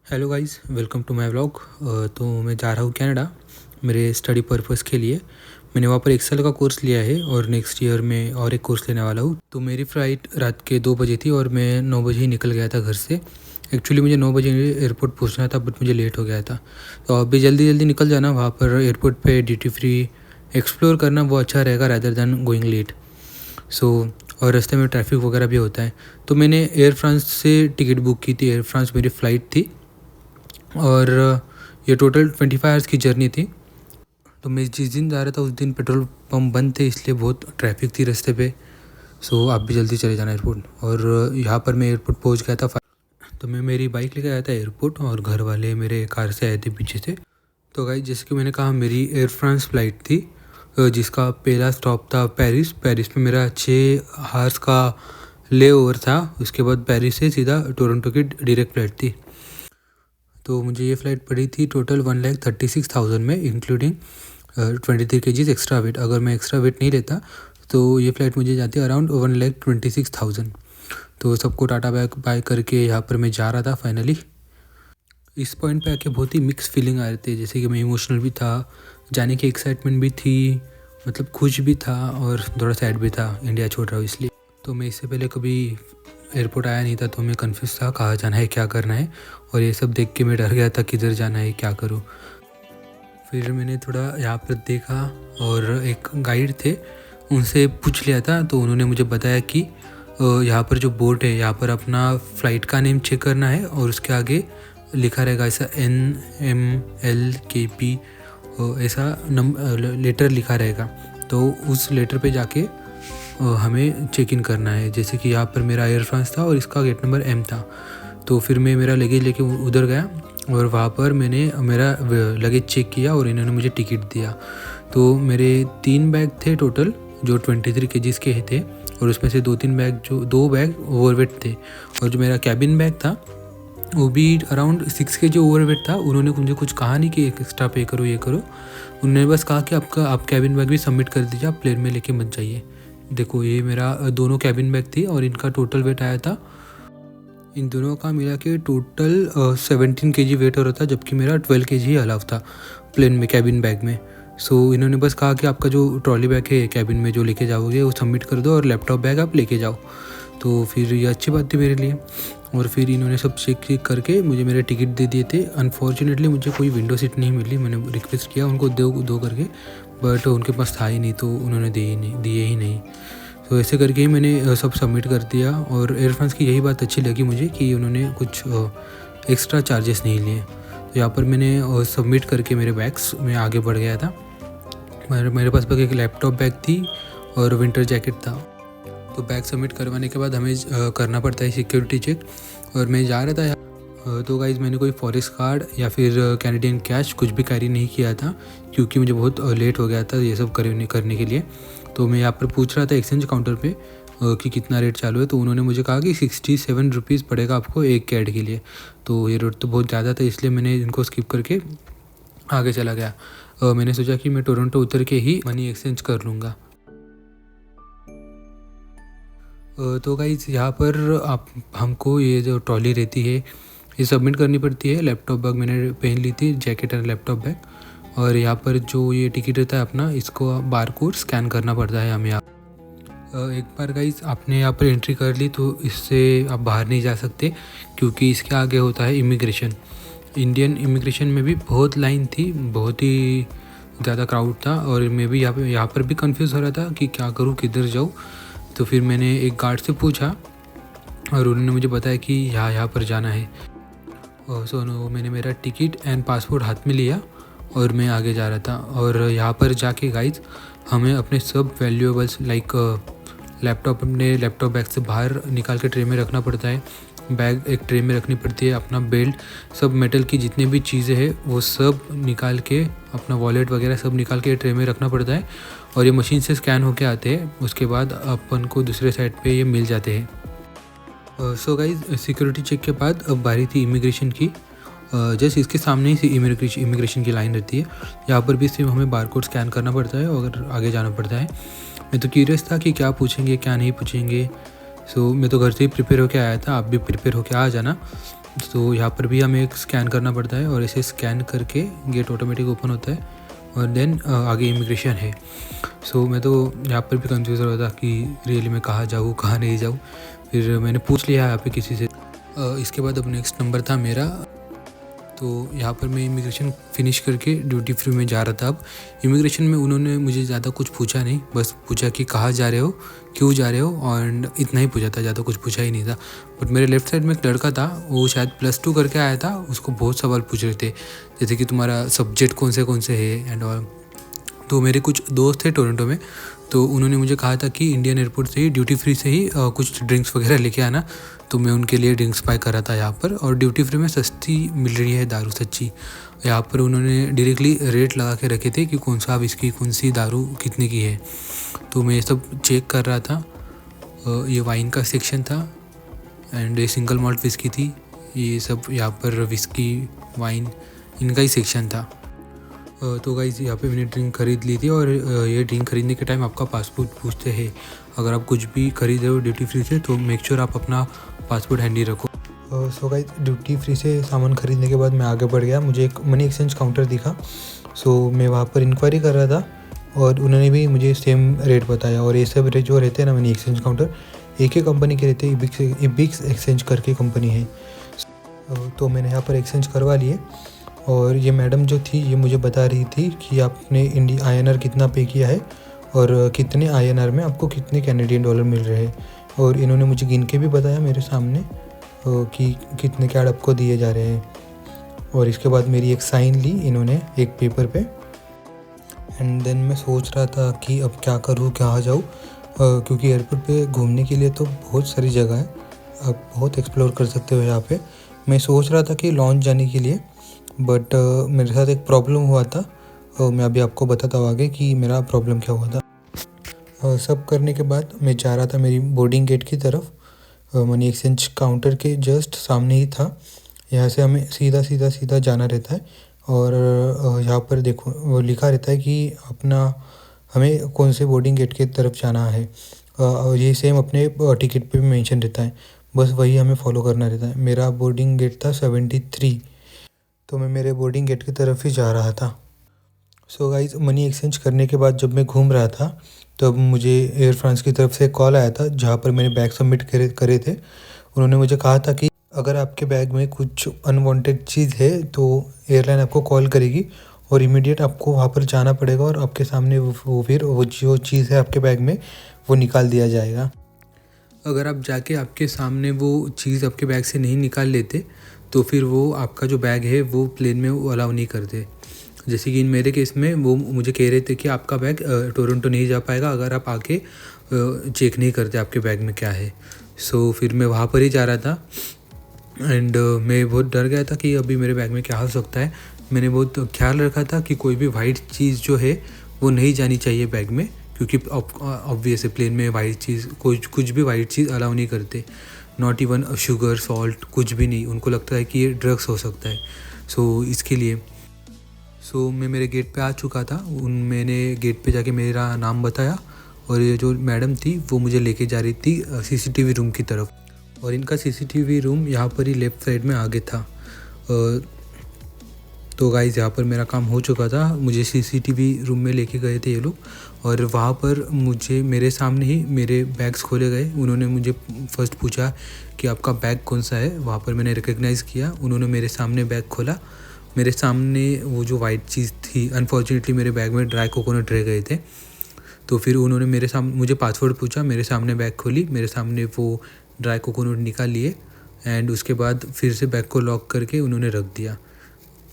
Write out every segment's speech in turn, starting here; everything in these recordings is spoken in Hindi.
Hello guys, welcome to my vlog. तो मैं जा रहा हूँ कनाडा मेरे स्टडी पर्पस के लिए। मैंने वहाँ पर 1 साल का कोर्स लिया है और नेक्स्ट ईयर में और एक कोर्स लेने वाला हूँ। तो मेरी फ़्लाइट रात के 2 बजे थी और मैं 9 बजे ही निकल गया था घर से। एक्चुअली मुझे 9 बजे एयरपोर्ट पहुँचना था, बट मुझे लेट हो गया था। तो आप भी जल्दी जल्दी निकल जाना। वहाँ पर एयरपोर्ट पे ड्यूटी फ्री एक्सप्लोर करना वो अच्छा रहेगा रैदर दैन गोइंग लेट। और रास्ते में ट्रैफिक वगैरह भी होता है। तो मैंने एयर फ्रांस से टिकट बुक की थी। एयर फ्रांस मेरी फ़्लाइट थी और ये टोटल 25 आवर्स की जर्नी थी। तो मैं जिस दिन जा रहा था उस दिन पेट्रोल पंप बंद थे, इसलिए बहुत ट्रैफिक थी रास्ते पे। आप भी जल्दी चले जाना एयरपोर्ट। और यहाँ पर मैं एयरपोर्ट पहुँच गया था। तो मैं मेरी बाइक लेकर आया था एयरपोर्ट और घर वाले मेरे कार से आए थे पीछे से। तो गाइस, जैसे कि मैंने कहा, मेरी एयर फ्रांस फ़्लाइट थी जिसका पहला स्टॉप था पेरिस। पेरिस में मेरा 6 आवर्स का ले ओवर था। उसके बाद पेरिस से सीधा टोरंटो की डायरेक्ट फ़्लाइट थी। तो मुझे ये फ़्लाइट पड़ी थी टोटल 1,36,000 में, इंक्लूडिंग 23 kg एक्स्ट्रा वेट। अगर मैं एक्स्ट्रा वेट नहीं लेता तो ये फ़्लाइट मुझे जाती है अराउंड 1,26,000। तो सबको टाटा बाय करके यहाँ पर मैं जा रहा था फाइनली। इस पॉइंट पे आके बहुत ही मिक्स फीलिंग आ रही थी। जैसे कि मैं इमोशनल भी था, जाने की एक्साइटमेंट भी थी, मतलब खुश भी था और थोड़ा सैड भी था, इंडिया छोड़ रहा हूँ इसलिए। तो मैं इससे पहले कभी एयरपोर्ट आया नहीं था, तो मैं कन्फ्यूज़ था कहाँ जाना है, क्या करना है। और ये सब देख के मैं डर गया था किधर जाना है, क्या करूँ। फिर मैंने थोड़ा यहाँ पर देखा और एक गाइड थे, उनसे पूछ लिया था। तो उन्होंने मुझे बताया कि यहाँ पर जो बोर्ड है, यहाँ पर अपना फ़्लाइट का नेम चेक करना है और उसके आगे लिखा रहेगा ऐसा NMLKP ऐसा लेटर लिखा रहेगा। तो उस लेटर पे जाके हमें चेक इन करना है। जैसे कि यहाँ पर मेरा एयर फ्रांस था और इसका गेट नंबर M था। तो फिर मैं मेरा लगेज लेके उधर गया और वहाँ पर मैंने मेरा लगेज चेक किया और इन्होंने मुझे टिकट दिया। तो मेरे 3 बैग थे टोटल, जो 23 kg के थे। और उसमें से 2 बैग ओवरवेट थे। और जो मेरा कैबिन बैग था वो भी अराउंड 6 kg ओवरवेट था। उन्होंने मुझे कुछ कहा नहीं कि एक्स्ट्रा पे करो, ये करो। उन्होंने बस कहा कि आप कैबिन बैग भी सबमिट कर दीजिए, आप प्लेन में लेके मत जाइए। देखो, ये मेरा दोनों कैबिन बैग थी और इनका टोटल वेट आया था, इन दोनों का मिला के टोटल 17 kg वेट हो रहा था, जबकि मेरा 12 kg ही अलाउ था प्लेन में कैबिन बैग में। इन्होंने बस कहा कि आपका जो ट्रॉली बैग है कैबिन में जो लेके जाओगे वो सबमिट कर दो और लैपटॉप बैग आप लेके जाओ। तो फिर ये अच्छी बात थी मेरे लिए। और फिर इन्होंने सब चेक करके मुझे मेरे टिकट दे दिए थे। अनफॉर्चुनेटली मुझे कोई विंडो सीट नहीं मिली। मैंने रिक्वेस्ट किया उनको दो करके, बट उनके पास था ही नहीं, तो उन्होंने दिए ही नहीं। तो ऐसे करके ही मैंने सब सबमिट कर दिया। और एयर फ्रांस की यही बात अच्छी लगी मुझे कि उन्होंने कुछ एक्स्ट्रा चार्जेस नहीं लिए। तो यहाँ पर मैंने सबमिट करके मेरे बैग्स में आगे बढ़ गया था। मेरे पास बस एक लैपटॉप बैग थी और विंटर जैकेट था। तो बैग सबमिट करवाने के बाद हमें करना पड़ता है सिक्योरिटी चेक। और मैं जा रहा था तो गाइज़, मैंने कोई फॉरेस्ट कार्ड या फिर कैनेडियन कैश कुछ भी कैरी नहीं किया था, क्योंकि मुझे बहुत लेट हो गया था ये सब करने के लिए। तो मैं यहाँ पर पूछ रहा था एक्सचेंज काउंटर पे कि कितना रेट चालू है। तो उन्होंने मुझे कहा कि 67 रुपीज़ पड़ेगा आपको एक कैड के लिए। तो ये रेट तो बहुत ज़्यादा था, इसलिए मैंने इनको स्किप करके आगे चला गया। मैंने सोचा कि मैं टोरंटो उतर के ही मनी एक्सचेंज कर लूँगा। तो गाइज़, यहाँ पर हमको ये जो ट्रॉली रहती है ये सबमिट करनी पड़ती है। लैपटॉप बैग मैंने पहन ली थी, जैकेट और लैपटॉप बैग। और यहाँ पर जो ये टिकट रहता है अपना, इसको बारकोड स्कैन करना पड़ता है हमें। एक बार गाइज़ आपने यहाँ पर एंट्री कर ली तो इससे आप बाहर नहीं जा सकते, क्योंकि इसके आगे होता है इमिग्रेशन। इंडियन इमिग्रेशन में भी बहुत लाइन थी, बहुत ही ज़्यादा क्राउड था। और मैं भी यहाँ पर भी कंफ्यूज हो रहा था कि क्या करूँ, किधर जाऊँ। तो फिर मैंने एक गार्ड से पूछा और उन्होंने मुझे बताया कि यहाँ पर जाना है। मैंने मेरा टिकट एंड पासपोर्ट हाथ में लिया और मैं आगे जा रहा था। और यहाँ पर जाके गाइज हमें अपने सब वैल्यूएबल्स लाइक लैपटॉप अपने लैपटॉप बैग से बाहर निकाल के ट्रे में रखना पड़ता है। बैग एक ट्रे में रखनी पड़ती है, अपना बेल्ट, सब मेटल की जितनी भी चीज़ें हैं वो सब निकाल के, अपना वॉलेट वगैरह सब निकाल के ट्रे में रखना पड़ता है। और ये मशीन से स्कैन होके आते हैं, उसके बाद अपन को दूसरे साइड पे ये मिल जाते हैं। गाइज, सिक्योरिटी चेक के बाद अब बारी थी इमिग्रेशन की। जस्ट इसके सामने ही इमिग्रेशन की लाइन रहती है। यहाँ पर भी सिर्फ हमें बारकोड स्कैन करना पड़ता है और आगे जाना पड़ता है। मैं तो क्यूरियस था कि क्या पूछेंगे क्या नहीं पूछेंगे। मैं तो घर से ही प्रिपेयर होके आया था, आप भी प्रिपेयर होके आ जाना। तो यहाँ पर भी हमें एक स्कैन करना पड़ता है और ऐसे स्कैन करके गेट ऑटोमेटिक ओपन होता है और देन आगे इमिग्रेशन है। सो मैं तो यहाँ पर भी कंफ्यूज हो रहा था कि रियली मैं कहाँ जाऊँ कहाँ नहीं जाऊँ। फिर मैंने पूछ लिया यहाँ पे किसी से। इसके बाद अब नेक्स्ट नंबर था मेरा। तो यहाँ पर मैं इमिग्रेशन फ़िनिश करके ड्यूटी फ्री में जा रहा था। अब इमिग्रेशन में उन्होंने मुझे ज़्यादा कुछ पूछा नहीं, बस पूछा कि कहाँ जा रहे हो, क्यों जा रहे हो, और इतना ही पूछा था, ज़्यादा कुछ पूछा ही नहीं था। बट मेरे लेफ्ट साइड में एक लड़का था, वो शायद +2 करके आया था। उसको बहुत सवाल पूछ रहे थे, जैसे कि तुम्हारा सब्जेक्ट कौन से है एंड ऑल। तो मेरे कुछ दोस्त थे टोरंटो में, तो उन्होंने मुझे कहा था कि इंडियन एयरपोर्ट से ही ड्यूटी फ्री से ही कुछ ड्रिंक्स वगैरह लेके आना। तो मैं उनके लिए ड्रिंक्स बाय कर रहा था यहाँ पर, और ड्यूटी फ्री में सस्ती मिल रही है दारू सच्ची। यहाँ पर उन्होंने डायरेक्टली रेट लगा के रखे थे कि कौन सा अब इसकी कौन सी दारू कितने की है। तो मैं ये सब चेक कर रहा था। ये वाइन का सेक्शन था एंड ये सिंगल मॉल्ट विस्की थी। ये सब यहाँ पर विस्की वाइन इनका ही सेक्शन था। तो गाइस यहाँ पे मैंने ड्रिंक खरीद ली थी, और ये ड्रिंक खरीदने के टाइम आपका पासपोर्ट पूछते हैं। अगर आप कुछ भी खरीद रहे हो ड्यूटी फ्री से तो मेक श्योर आप अपना पासपोर्ट हैंडी रखो। सो गाइस ड्यूटी फ्री से सामान खरीदने के बाद मैं आगे बढ़ गया। मुझे एक मनी एक्सचेंज काउंटर दिखा, सो मैं वहाँ पर इंक्वायरी कर रहा था और उन्होंने भी मुझे सेम रेट बताया। और ये सब रेट जो रहते हैं ना मनी एक्सचेंज काउंटर, एक ही कंपनी के रहते हैं, इबिक्स एक्सचेंज करके कंपनी है। तो मैंने यहाँ पर एक्सचेंज करवा लिए। और ये मैडम जो थी ये मुझे बता रही थी कि आपने INR कितना पे किया है और कितने INR में आपको कितने कैनेडियन डॉलर मिल रहे हैं। और इन्होंने मुझे गिन के भी बताया मेरे सामने कि कितने कार्ड आपको दिए जा रहे हैं। और इसके बाद मेरी एक साइन ली इन्होंने एक पेपर पे। एंड देन मैं सोच रहा था कि अब क्या करूँ, कहाँ जाऊँ, क्योंकि एयरपोर्ट पे घूमने के लिए तो बहुत सारी जगह है, आप बहुत एक्सप्लोर कर सकते हो यहाँ पे। मैं सोच रहा था कि लॉन्च जाने के लिए, बट मेरे साथ एक प्रॉब्लम हुआ था। मैं अभी आपको बताता हूँ आगे कि मेरा प्रॉब्लम क्या हुआ था। सब करने के बाद मैं जा रहा था मेरी बोर्डिंग गेट की तरफ। मनी एक्सचेंज काउंटर के जस्ट सामने ही था। यहाँ से हमें सीधा जाना रहता है। और यहाँ पर देखो वो लिखा रहता है कि अपना हमें कौन से बोर्डिंग गेट की तरफ जाना है। और ये सेम अपने टिकट पे भी मेंशन रहता है, बस वही हमें फॉलो करना रहता है। मेरा बोर्डिंग गेट था 73, तो मैं मेरे बोर्डिंग गेट की तरफ ही जा रहा था। सो गाइस मनी एक्सचेंज करने के बाद जब मैं घूम रहा था तब मुझे एयर फ्रांस की तरफ से कॉल आया था, जहाँ पर मैंने बैग सबमिट करे थे। उन्होंने मुझे कहा था कि अगर आपके बैग में कुछ अनवांटेड चीज़ है तो एयरलाइन आपको कॉल करेगी और इमीडिएट आपको वहाँ पर जाना पड़ेगा और आपके सामने वो जो चीज़ है आपके बैग में वो निकाल दिया जाएगा। अगर आप जाके आपके सामने वो चीज़ आपके बैग से नहीं निकाल लेते तो फिर वो आपका जो बैग है वो प्लेन में वो अलाउ नहीं करते। जैसे कि इन मेरे केस में वो मुझे कह रहे थे कि आपका बैग टोरंटो नहीं जा पाएगा अगर आप आके चेक नहीं करते आपके बैग में क्या है। सो फिर मैं वहाँ पर ही जा रहा था एंड मैं बहुत डर गया था कि अभी मेरे बैग में क्या हो सकता है। मैंने बहुत ख्याल रखा था कि कोई भी वाइट चीज़ जो है वो नहीं जानी चाहिए बैग में, क्योंकि ऑब्वियस है प्लेन में वाइट चीज़ कुछ भी वाइट चीज़ अलाउ नहीं करते। नॉट इवन शुगर सॉल्ट कुछ भी नहीं, उनको लगता है कि ये ड्रग्स हो सकता है। सो इसके लिए मैं मेरे गेट पे आ चुका था। मैंने गेट पे जाके मेरा नाम बताया और ये जो मैडम थी वो मुझे लेके जा रही थी CCTV रूम की तरफ। और इनका CCTV रूम यहाँ पर ही लेफ़्ट साइड में आगे था। तो गाइस यहाँ पर मेरा काम हो चुका था, मुझे CCTV रूम में लेके गए थे ये लोग। और वहाँ पर मुझे मेरे सामने ही मेरे बैग्स खोले गए। उन्होंने मुझे फ़र्स्ट पूछा कि आपका बैग कौन सा है। वहाँ पर मैंने रिकग्नाइज़ किया, उन्होंने मेरे सामने बैग खोला। मेरे सामने वो जो वाइट चीज़ थी, अनफॉर्चुनेटली मेरे बैग में ड्राई कोकोनट रह गए थे। तो फिर उन्होंने मेरे सामने मुझे पासवर्ड पूछा, मेरे सामने बैग खोली, मेरे सामने वो ड्राई कोकोनट निकाल लिए एंड उसके बाद फिर से बैग को लॉक करके उन्होंने रख दिया।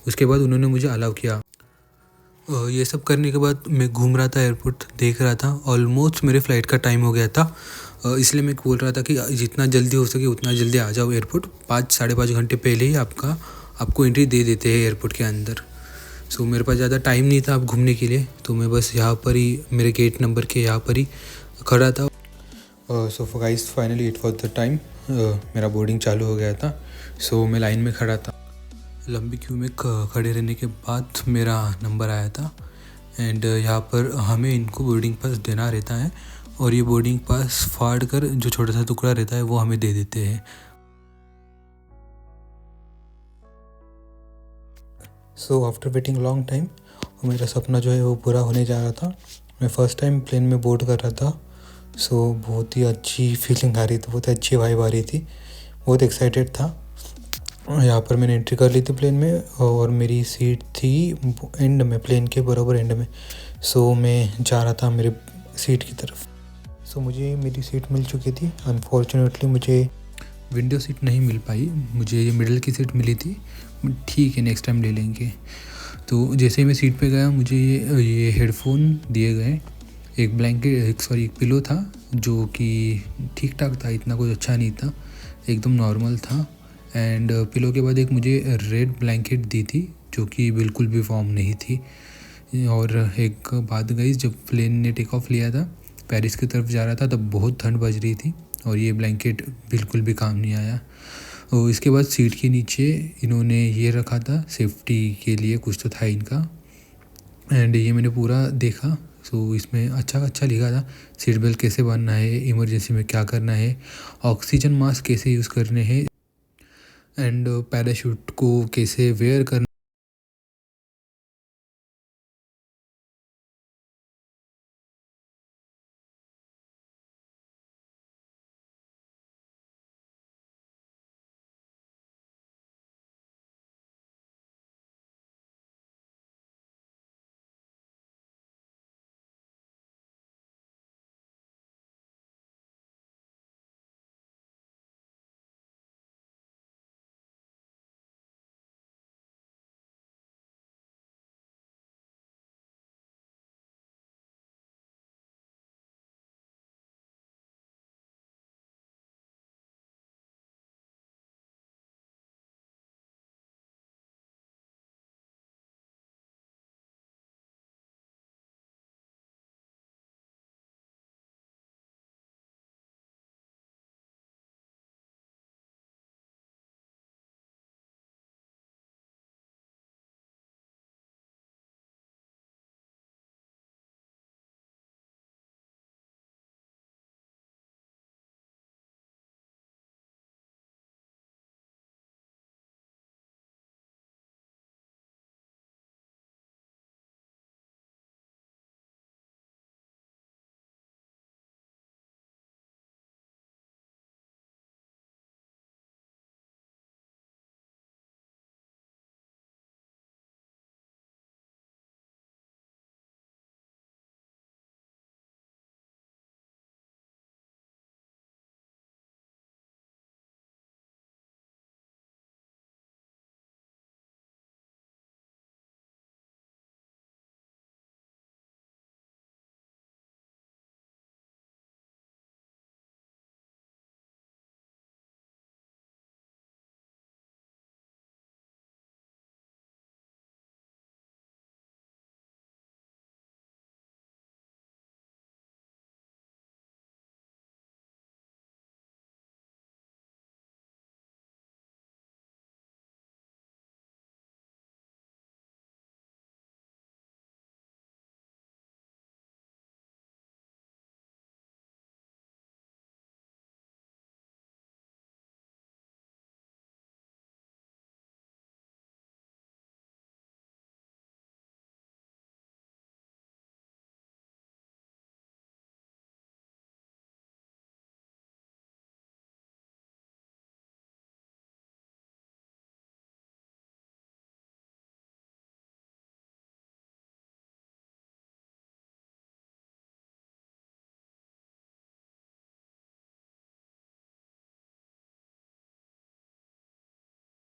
उसके बाद उन्होंने मुझे अलाउ किया। ये सब करने के बाद मैं घूम रहा था, एयरपोर्ट देख रहा था। ऑलमोस्ट मेरे फ़्लाइट का टाइम हो गया था, इसलिए मैं बोल रहा था कि जितना जल्दी हो सके उतना जल्दी आ जाओ एयरपोर्ट। 5-5.5 घंटे पहले ही आपको एंट्री दे देते हैं एयरपोर्ट के अंदर। सो मेरे पास ज़्यादा टाइम नहीं था अब घूमने के लिए, तो मैं बस यहाँ पर ही मेरे गेट नंबर के यहाँ पर ही खड़ा था। So guys finally it was the time, मेरा बोर्डिंग चालू हो गया था। सो मैं लाइन में खड़ा था। लंबी क्यू में खड़े रहने के बाद मेरा नंबर आया था एंड यहाँ पर हमें इनको बोर्डिंग पास देना रहता है और ये बोर्डिंग पास फाड़ कर जो छोटा सा टुकड़ा रहता है वो हमें दे देते हैं। So after waiting long time मेरा सपना जो है वो पूरा होने जा रहा था। मैं फ़र्स्ट टाइम प्लेन में बोर्ड कर रहा था। सो बहुत ही अच्छी फीलिंग आ रही थी, बहुत अच्छी वाइब आ रही थी, बहुत एक्साइटेड था। यहाँ पर मैंने एंट्री कर ली थी प्लेन में और मेरी सीट थी एंड में, प्लेन के बराबर एंड में। सो मैं जा रहा था मेरे सीट की तरफ। सो मुझे मेरी सीट मिल चुकी थी। अनफॉर्चुनेटली मुझे विंडो सीट नहीं मिल पाई, मुझे ये मिडल की सीट मिली थी। ठीक है, नेक्स्ट टाइम ले लेंगे। तो जैसे ही मैं सीट पे गया मुझे ये हेडफोन दिए गए। एक ब्लैंकेट एक पिलो था जो कि ठीक ठाक था, इतना कुछ अच्छा नहीं था, एकदम नॉर्मल था। एंड पिलो के बाद एक मुझे रेड ब्लैंकेट दी थी जो कि बिल्कुल भी वार्म नहीं थी। और एक बात गई, जब प्लेन ने टेक ऑफ लिया था, पेरिस की तरफ जा रहा था, तब बहुत ठंड बज रही थी और ये ब्लैंकेट बिल्कुल भी काम नहीं आया। और इसके बाद सीट के नीचे इन्होंने ये रखा था, सेफ्टी के लिए कुछ तो था इनका। एंड ये मैंने पूरा देखा। सो इसमें अच्छा लिखा था, सीट बेल्ट कैसे बांधना है, इमरजेंसी में क्या करना है, ऑक्सीजन मास्क कैसे यूज़ करने हैं एंड पैराशूट को कैसे वेयर करना।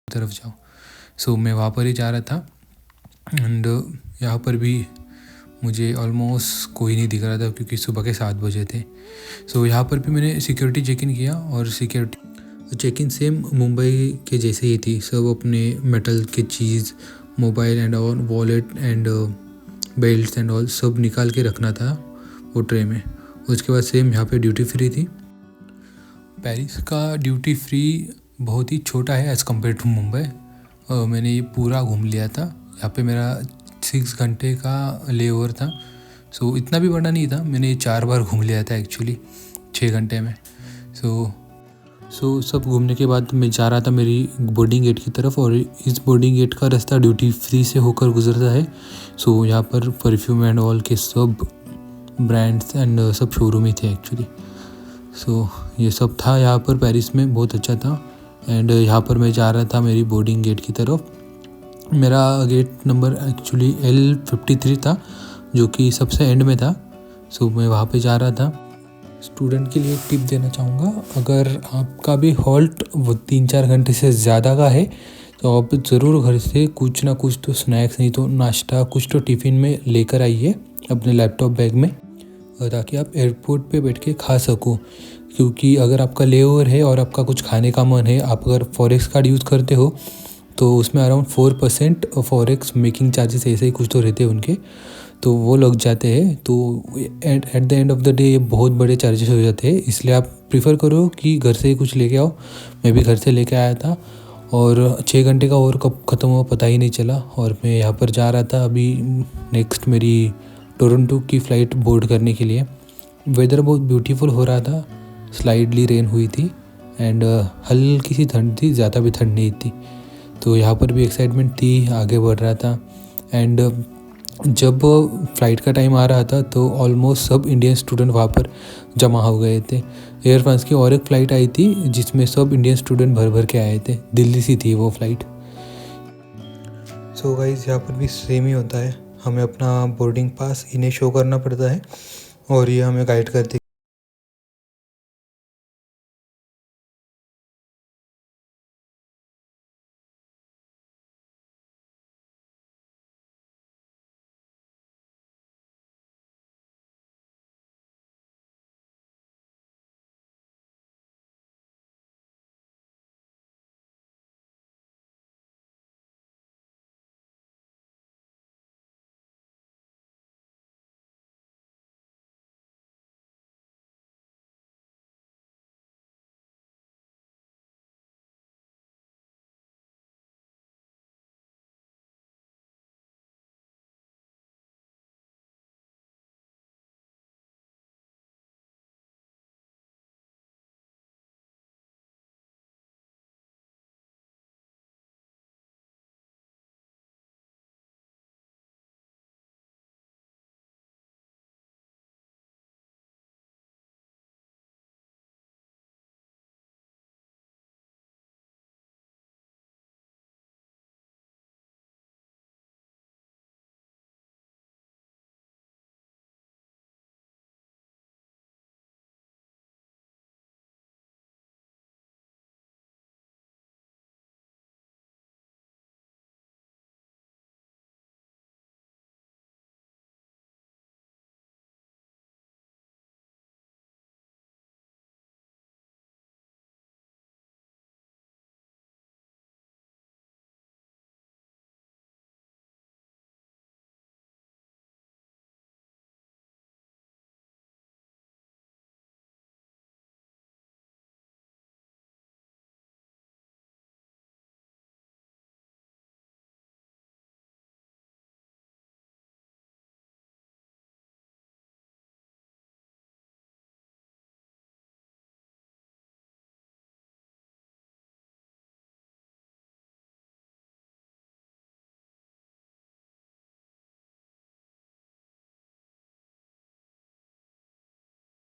तरफ जाओ। सो मैं वहाँ पर ही जा रहा था एंड यहाँ पर भी मुझे ऑलमोस्ट कोई नहीं दिख रहा था क्योंकि सुबह के 7 बजे थे। सो यहाँ पर भी मैंने सिक्योरिटी चेक इन किया और security check in same Mumbai के जैसे ही थी। सब अपने मेटल के चीज़, mobile and all, wallet and belt and all सब निकाल के रखना था वो ट्रे में। उसके बाद सेम यहाँ पे ड्यूटी फ्री थी। पेरिस का ड्यूटी फ्री बहुत ही छोटा है एज़ कम्पेयर टू मुंबई। मैंने ये पूरा घूम लिया था। यहाँ पे मेरा 6 घंटे का लेओवर था। सो इतना भी बड़ा नहीं था, मैंने 4 बार घूम लिया था एक्चुअली 6 घंटे में। सो सब घूमने के बाद मैं जा रहा था मेरी बोर्डिंग गेट की तरफ, और इस बोर्डिंग गेट का रास्ता ड्यूटी फ्री से होकर गुजरता है। यहाँ पर परफ्यूम एंड ऑल के सब ब्रांड्स एंड सब शोरूम ही थे एक्चुअली। ये सब था यहाँ पर पेरिस में, बहुत अच्छा था। एंड यहाँ पर मैं जा रहा था मेरी बोर्डिंग गेट की तरफ। मेरा गेट नंबर एक्चुअली L53 था, जो कि सबसे एंड में था। मैं वहाँ पे जा रहा था। स्टूडेंट के लिए एक टिप देना चाहूँगा, अगर आपका भी हॉल्ट वो 3-4 घंटे से ज़्यादा का है तो आप ज़रूर घर से कुछ ना कुछ तो स्नैक्स, नहीं तो नाश्ता, कुछ तो टिफ़िन में लेकर आइए अपने लैपटॉप बैग में, ताकि आप एयरपोर्ट पे बैठ के खा सको। क्योंकि अगर आपका लेओवर है और आपका कुछ खाने का मन है, आप अगर फॉरेक्स कार्ड यूज़ करते हो तो उसमें अराउंड 4% फॉरेक्स मेकिंग चार्जेस ऐसे ही कुछ तो रहते हैं उनके, तो वो लग जाते हैं। तो at the end of the day बहुत बड़े चार्जेस हो जाते हैं। इसलिए आप प्रीफर करो कि घर से ही कुछ लेके आओ। मैं भी घर से लेके आया था, और 6 घंटे का और कब ख़त्म हुआ पता ही नहीं चला। और मैं यहाँ पर जा रहा था अभी नेक्स्ट मेरी टोरंटो की फ़्लाइट बोर्ड करने के लिए। वेदर बहुत ब्यूटीफुल हो रहा था, स्लाइडली रेन हुई थी, एंड हल्की सी ठंड थी, ज़्यादा भी ठंड नहीं थी। तो यहाँ पर भी एक्साइटमेंट थी, आगे बढ़ रहा था। एंड जब फ़्लाइट का टाइम आ रहा था तो ऑलमोस्ट सब इंडियन स्टूडेंट वहाँ पर जमा हो गए थे। एयर फ्रांस की और एक फ़्लाइट आई थी जिसमें सब इंडियन स्टूडेंट भर भर के आए थे, दिल्ली से थी वो फ़्लाइट। गाइस, यहाँ पर भी सेम ही होता है, हमें अपना बोर्डिंग पास इन्हें शो करना पड़ता है और ये हमें गाइड करते।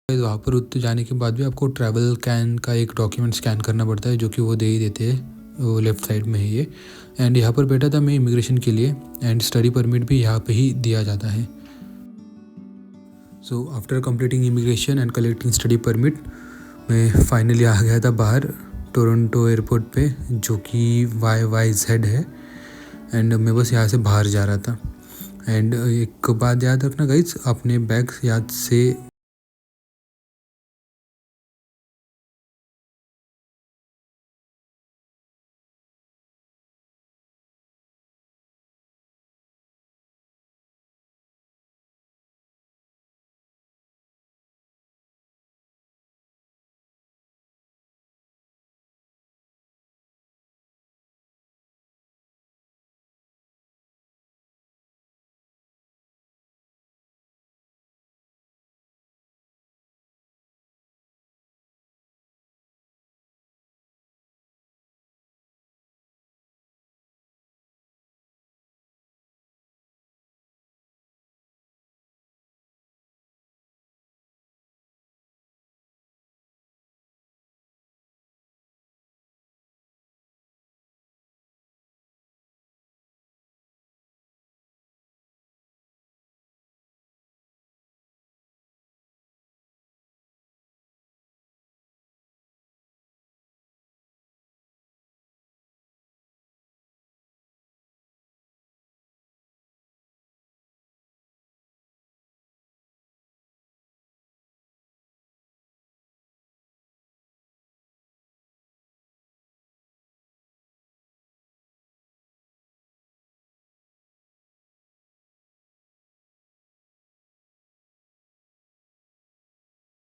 वहाँ पर उतर जाने के बाद भी आपको ट्रैवल कैन का एक डॉक्यूमेंट स्कैन करना पड़ता है, जो कि वो दे ही देते हैं, वो लेफ़्ट साइड में है ये। एंड यहाँ पर बैठा था मैं इमिग्रेशन के लिए, एंड स्टडी परमिट भी यहाँ पे ही दिया जाता है। After completing immigration and collecting study permit, मैं फाइनली आ गया था बाहर टोरंटो एयरपोर्ट पे, जो कि YYZ है। एंड मैं बस यहाँ से बाहर जा रहा था। एंड एक बात याद रखना गाइस, अपने बैग्स याद से